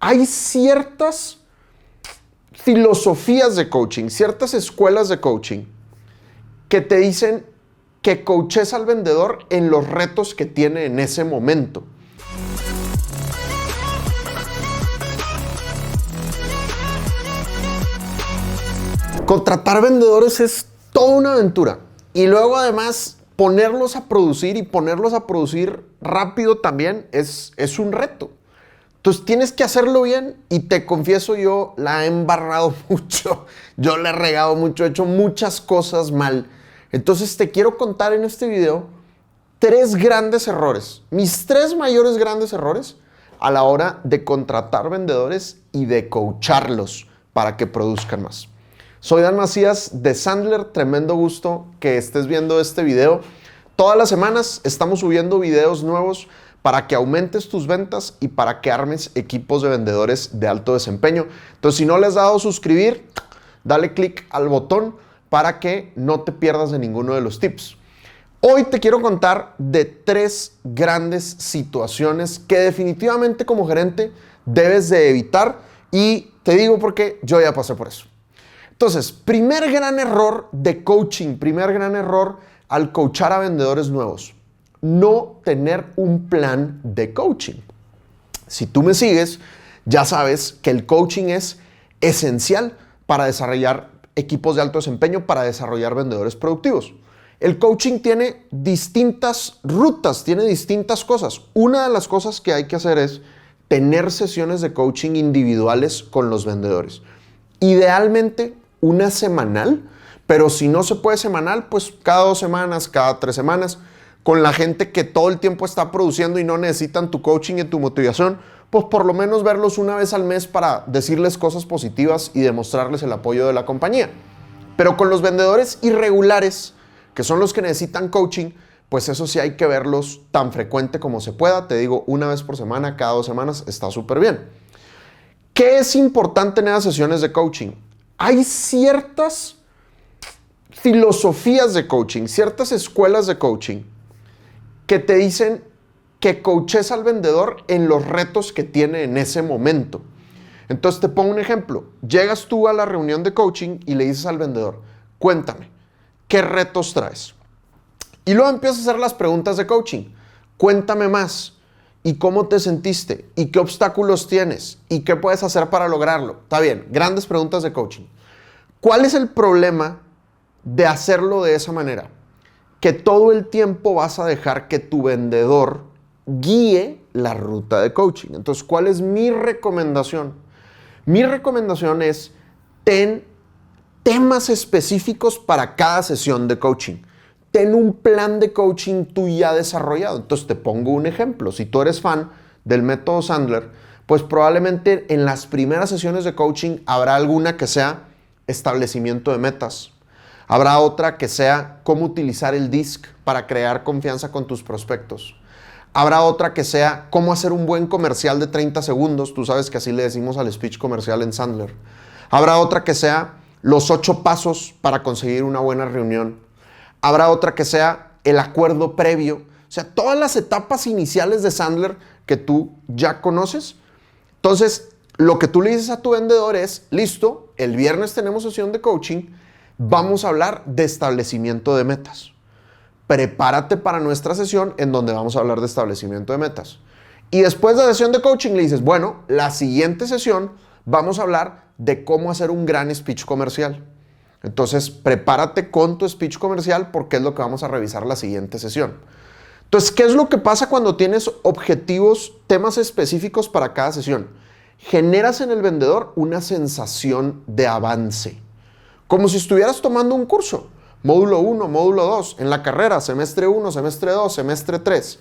Hay ciertas filosofías de coaching, ciertas escuelas de coaching que te dicen que coaches al vendedor en los retos que tiene en ese momento. Contratar vendedores es toda una aventura. Y luego además ponerlos a producir y ponerlos a producir rápido también es un reto. Entonces tienes que hacerlo bien y te confieso, yo la he embarrado mucho. Yo la he regado mucho, he hecho muchas cosas mal. Entonces te quiero contar en este video 3 grandes errores. Mis 3 mayores grandes errores a la hora de contratar vendedores y de coacharlos para que produzcan más. Soy Dan Macías de Sandler, tremendo gusto que estés viendo este video. Todas las semanas estamos subiendo videos nuevos para que aumentes tus ventas y para que armes equipos de vendedores de alto desempeño. Entonces, si no le has dado suscribir, dale click al botón para que no te pierdas de ninguno de los tips. Hoy te quiero contar de 3 grandes situaciones que definitivamente como gerente debes de evitar y te digo porque yo ya pasé por eso. Entonces, primer gran error de coaching, primer gran error al coachar a vendedores nuevos, no tener un plan de coaching. Si tú me sigues, ya sabes que el coaching es esencial para desarrollar equipos de alto desempeño, para desarrollar vendedores productivos. El coaching tiene distintas rutas, tiene distintas cosas. Una de las cosas que hay que hacer es tener sesiones de coaching individuales con los vendedores. Idealmente una semanal, pero si no se puede semanal, pues cada 2 semanas, cada 3 semanas, con la gente que todo el tiempo está produciendo y no necesitan tu coaching y tu motivación, pues por lo menos verlos una vez al mes para decirles cosas positivas y demostrarles el apoyo de la compañía. Pero con los vendedores irregulares, que son los que necesitan coaching, pues eso sí hay que verlos tan frecuente como se pueda. Te digo, una vez por semana, cada 2 semanas, está súper bien. ¿Qué es importante en esas sesiones de coaching? Hay ciertas filosofías de coaching, ciertas escuelas de coaching que te dicen que coaches al vendedor en los retos que tiene en ese momento. Entonces te pongo un ejemplo. Llegas tú a la reunión de coaching y le dices al vendedor, cuéntame, ¿qué retos traes? Y luego empiezas a hacer las preguntas de coaching. Cuéntame más. ¿Y cómo te sentiste? ¿Y qué obstáculos tienes? ¿Y qué puedes hacer para lograrlo? Está bien, grandes preguntas de coaching. ¿Cuál es el problema de hacerlo de esa manera? Que todo el tiempo vas a dejar que tu vendedor guíe la ruta de coaching. Entonces, ¿cuál es mi recomendación? Mi recomendación es ten temas específicos para cada sesión de coaching. Ten un plan de coaching tú ya desarrollado. Entonces te pongo un ejemplo. Si tú eres fan del método Sandler, pues probablemente en las primeras sesiones de coaching habrá alguna que sea establecimiento de metas. Habrá otra que sea cómo utilizar el DISC para crear confianza con tus prospectos. Habrá otra que sea cómo hacer un buen comercial de 30 segundos. Tú sabes que así le decimos al speech comercial en Sandler. Habrá otra que sea los 8 pasos para conseguir una buena reunión. Habrá otra que sea el acuerdo previo. O sea, todas las etapas iniciales de Sandler que tú ya conoces. Entonces, lo que tú le dices a tu vendedor es, listo, el viernes tenemos sesión de coaching, vamos a hablar de establecimiento de metas. Prepárate para nuestra sesión en donde vamos a hablar de establecimiento de metas. Y después de la sesión de coaching le dices, bueno, la siguiente sesión vamos a hablar de cómo hacer un gran speech comercial. Entonces, prepárate con tu speech comercial porque es lo que vamos a revisar la siguiente sesión. Entonces, ¿qué es lo que pasa cuando tienes objetivos, temas específicos para cada sesión? Generas en el vendedor una sensación de avance. Como si estuvieras tomando un curso. Módulo 1, módulo 2, en la carrera, semestre 1, semestre 2, semestre 3.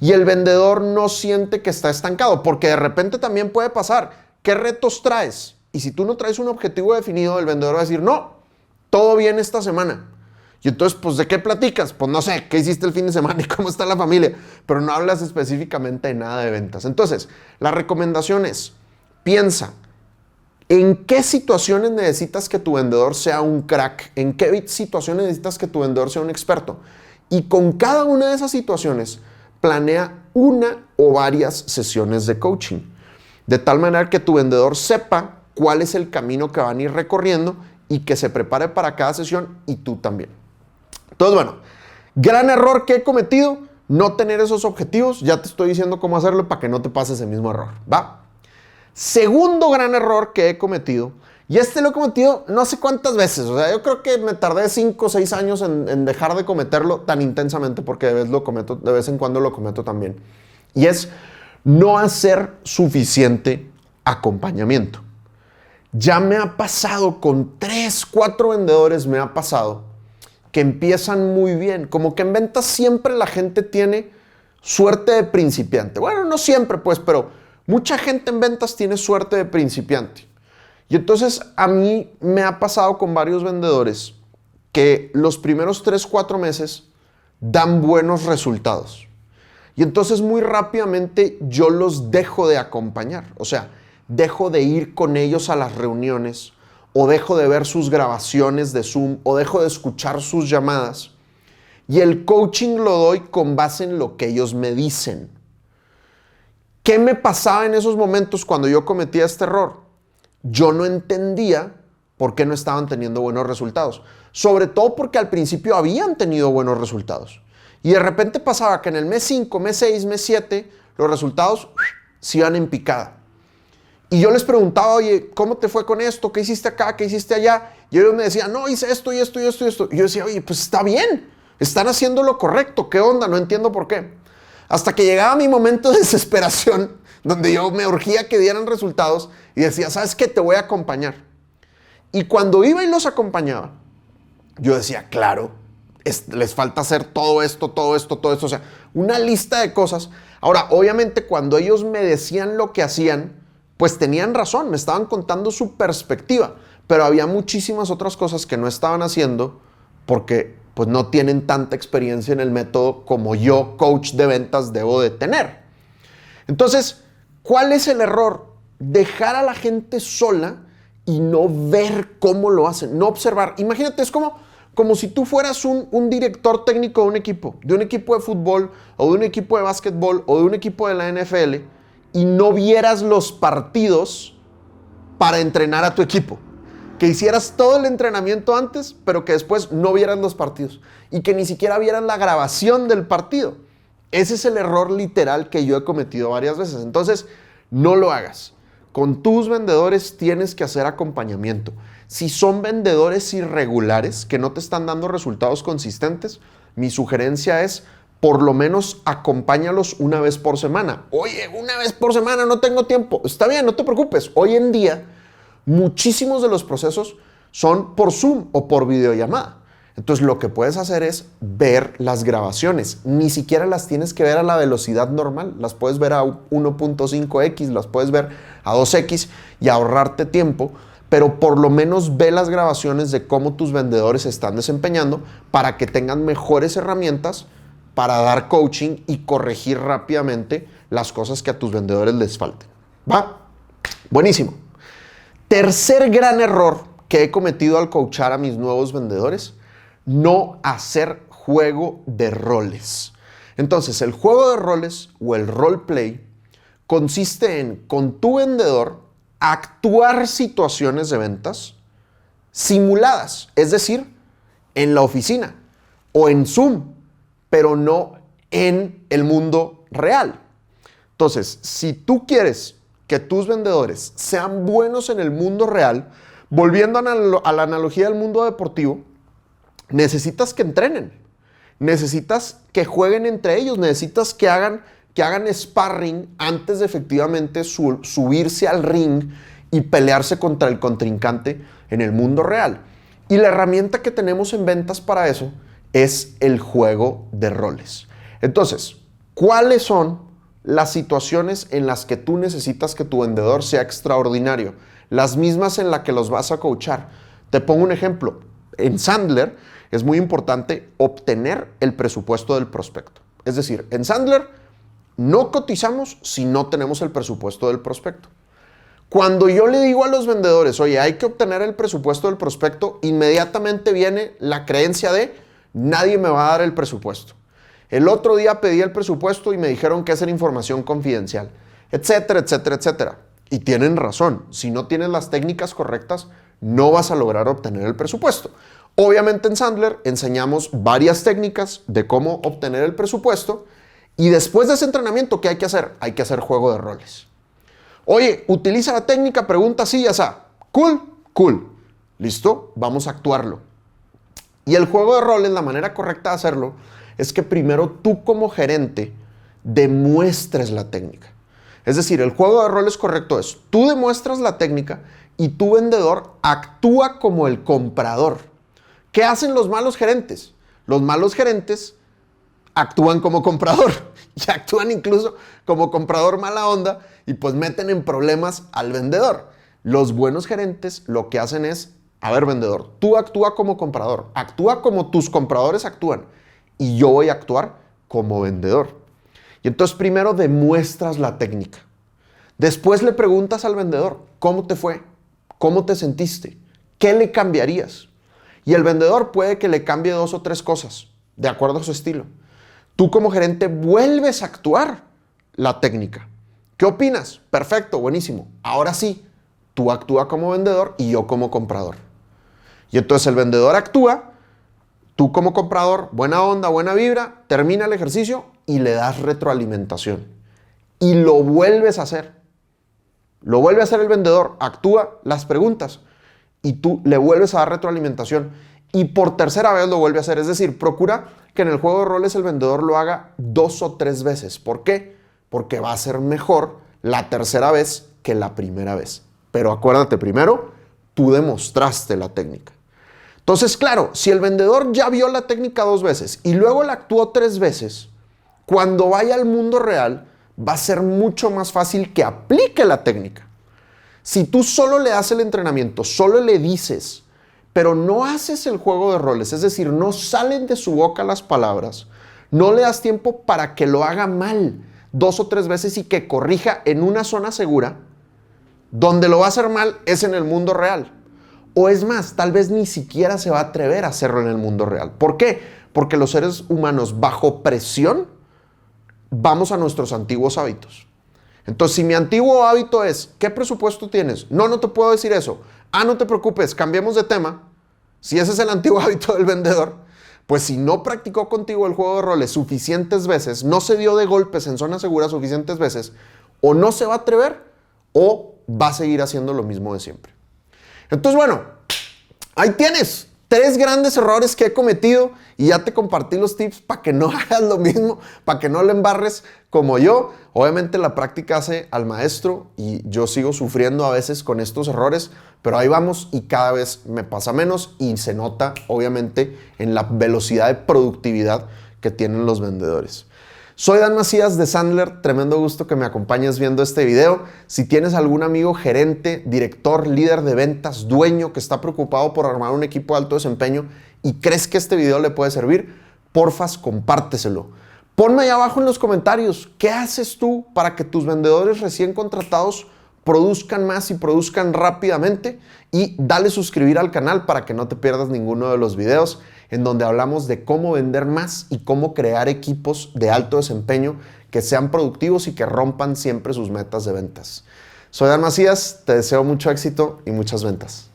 Y el vendedor no siente que está estancado, porque de repente también puede pasar. ¿Qué retos traes? Y si tú no traes un objetivo definido, el vendedor va a decir, no, todo bien esta semana. Y entonces, pues, ¿de qué platicas? Pues no sé, ¿qué hiciste el fin de semana y cómo está la familia? Pero no hablas específicamente de nada de ventas. Entonces, la recomendación es, piensa, ¿en qué situaciones necesitas que tu vendedor sea un crack? ¿En qué situaciones necesitas que tu vendedor sea un experto? Y con cada una de esas situaciones, planea una o varias sesiones de coaching. de tal manera que tu vendedor sepa cuál es el camino que van a ir recorriendo y que se prepare para cada sesión y tú también. Entonces, bueno, gran error que he cometido, no tener esos objetivos. Ya te estoy diciendo cómo hacerlo para que no te pase ese mismo error, ¿va? Segundo gran error que he cometido, y este lo he cometido no sé cuántas veces, o sea, yo creo que me tardé 5 o 6 años en dejar de cometerlo tan intensamente, porque de vez en cuando lo cometo también. Y es no hacer suficiente acompañamiento. Ya me ha pasado con 3, 4 vendedores, me ha pasado que empiezan muy bien. Como que en ventas siempre la gente tiene suerte de principiante. Bueno, no siempre pues, pero mucha gente en ventas tiene suerte de principiante. Y entonces a mí me ha pasado con varios vendedores que los primeros 3, 4 meses dan buenos resultados. Y entonces muy rápidamente yo los dejo de acompañar. O sea, dejo de ir con ellos a las reuniones, o dejo de ver sus grabaciones de Zoom, o dejo de escuchar sus llamadas. Y el coaching lo doy con base en lo que ellos me dicen. ¿Qué me pasaba en esos momentos cuando yo cometía este error? Yo no entendía por qué no estaban teniendo buenos resultados. Sobre todo porque al principio habían tenido buenos resultados. Y de repente pasaba que en el mes 5, mes 6, mes 7, los resultados se iban en picada. Y yo les preguntaba, oye, ¿cómo te fue con esto? ¿Qué hiciste acá? ¿Qué hiciste allá? Y ellos me decían, no, hice esto y esto y esto y esto. Y yo decía, oye, pues está bien. Están haciendo lo correcto. ¿Qué onda? No entiendo por qué. Hasta que llegaba mi momento de desesperación, donde yo me urgía que dieran resultados y decía, ¿sabes qué? Te voy a acompañar. Y cuando iba y los acompañaba, yo decía, claro, les falta hacer todo esto, todo esto, todo esto. O sea, una lista de cosas. Ahora, obviamente, cuando ellos me decían lo que hacían, pues tenían razón, me estaban contando su perspectiva, pero había muchísimas otras cosas que no estaban haciendo porque pues no tienen tanta experiencia en el método como yo, coach de ventas, debo de tener. Entonces, ¿cuál es el error? Dejar a la gente sola y no ver cómo lo hacen, no observar. Imagínate, es como si tú fueras un director técnico de un equipo de fútbol, o de un equipo de básquetbol, o de un equipo de la NFL, y no vieras los partidos para entrenar a tu equipo. Que hicieras todo el entrenamiento antes, pero que después no vieras los partidos. Y que ni siquiera vieras la grabación del partido. Ese es el error literal que yo he cometido varias veces. Entonces, no lo hagas. Con tus vendedores tienes que hacer acompañamiento. Si son vendedores irregulares, que no te están dando resultados consistentes, mi sugerencia es, por lo menos acompáñalos una vez por semana. Oye, una vez por semana no tengo tiempo. Está bien, no te preocupes. Hoy en día, muchísimos de los procesos son por Zoom o por videollamada. Entonces, lo que puedes hacer es ver las grabaciones. Ni siquiera las tienes que ver a la velocidad normal. Las puedes ver a 1.5x, las puedes ver a 2x y ahorrarte tiempo. Pero por lo menos ve las grabaciones de cómo tus vendedores se están desempeñando para que tengan mejores herramientas para dar coaching y corregir rápidamente las cosas que a tus vendedores les falten. ¿Va? Buenísimo. Tercer gran error que he cometido al coachar a mis nuevos vendedores, no hacer juego de roles. Entonces, el juego de roles o el roleplay consiste en, con tu vendedor, actuar situaciones de ventas simuladas, es decir, en la oficina o en Zoom, pero no en el mundo real. Entonces, si tú quieres que tus vendedores sean buenos en el mundo real, volviendo a la analogía del mundo deportivo, necesitas que entrenen, necesitas que jueguen entre ellos, necesitas que hagan sparring antes de efectivamente subirse al ring y pelearse contra el contrincante en el mundo real. Y la herramienta que tenemos en ventas para eso es el juego de roles. Entonces, ¿cuáles son las situaciones en las que tú necesitas que tu vendedor sea extraordinario? Las mismas en las que los vas a coachar. Te pongo un ejemplo. En Sandler es muy importante obtener el presupuesto del prospecto. Es decir, en Sandler no cotizamos si no tenemos el presupuesto del prospecto. Cuando yo le digo a los vendedores, oye, hay que obtener el presupuesto del prospecto, inmediatamente viene la creencia de nadie me va a dar el presupuesto. El otro día pedí el presupuesto y me dijeron que esa era información confidencial, etcétera, etcétera, etcétera. Y tienen razón. Si no tienes las técnicas correctas, no vas a lograr obtener el presupuesto. Obviamente en Sandler enseñamos varias técnicas de cómo obtener el presupuesto y después de ese entrenamiento, ¿qué hay que hacer? Hay que hacer juego de roles. Oye, utiliza la técnica, pregunta así, ya está. Cool, cool. ¿Listo? Vamos a actuarlo. Y el juego de roles, la manera correcta de hacerlo, es que primero tú como gerente demuestres la técnica. Es decir, el juego de roles correcto es, tú demuestras la técnica y tu vendedor actúa como el comprador. ¿Qué hacen los malos gerentes? Los malos gerentes actúan como comprador y actúan incluso como comprador mala onda y pues meten en problemas al vendedor. Los buenos gerentes lo que hacen es, a ver vendedor, tú actúa como comprador, actúa como tus compradores actúan y yo voy a actuar como vendedor. Y entonces primero demuestras la técnica. Después le preguntas al vendedor, ¿cómo te fue? ¿Cómo te sentiste? ¿Qué le cambiarías? Y el vendedor puede que le cambie 2 o 3 cosas, de acuerdo a su estilo. Tú como gerente vuelves a actuar la técnica. ¿Qué opinas? Perfecto, buenísimo. Ahora sí, tú actúa como vendedor y yo como comprador. Y entonces el vendedor actúa, tú como comprador, buena onda, buena vibra, termina el ejercicio y le das retroalimentación. Y lo vuelves a hacer. Lo vuelve a hacer el vendedor, actúa las preguntas y tú le vuelves a dar retroalimentación y por tercera vez lo vuelve a hacer. Es decir, procura que en el juego de roles el vendedor lo haga 2 o 3 veces. ¿Por qué? Porque va a ser mejor la tercera vez que la primera vez. Pero acuérdate, primero, tú demostraste la técnica. Entonces, claro, si el vendedor ya vio la técnica 2 veces y luego la actuó 3 veces, cuando vaya al mundo real, va a ser mucho más fácil que aplique la técnica. Si tú solo le das el entrenamiento, solo le dices, pero no haces el juego de roles, es decir, no salen de su boca las palabras, no le das tiempo para que lo haga mal 2 o 3 veces y que corrija en una zona segura, donde lo va a hacer mal es en el mundo real. O es más, tal vez ni siquiera se va a atrever a hacerlo en el mundo real. ¿Por qué? Porque los seres humanos bajo presión vamos a nuestros antiguos hábitos. Entonces, si mi antiguo hábito es, ¿qué presupuesto tienes? No, no te puedo decir eso. Ah, no te preocupes, cambiemos de tema. Si ese es el antiguo hábito del vendedor, pues si no practicó contigo el juego de roles suficientes veces, no se dio de golpes en zona segura suficientes veces, o no se va a atrever, o va a seguir haciendo lo mismo de siempre. Entonces, bueno, ahí tienes 3 grandes errores que he cometido y ya te compartí los tips para que no hagas lo mismo, para que no le embarres como yo. Obviamente la práctica hace al maestro y yo sigo sufriendo a veces con estos errores, pero ahí vamos y cada vez me pasa menos y se nota obviamente en la velocidad de productividad que tienen los vendedores. Soy Dan Macías de Sandler, tremendo gusto que me acompañes viendo este video. Si tienes algún amigo gerente, director, líder de ventas, dueño que está preocupado por armar un equipo de alto desempeño y crees que este video le puede servir, porfas, compárteselo. Ponme ahí abajo en los comentarios, ¿qué haces tú para que tus vendedores recién contratados produzcan más y produzcan rápidamente? Y dale suscribir al canal para que no te pierdas ninguno de los videos en donde hablamos de cómo vender más y cómo crear equipos de alto desempeño que sean productivos y que rompan siempre sus metas de ventas. Soy Dan Macías, te deseo mucho éxito y muchas ventas.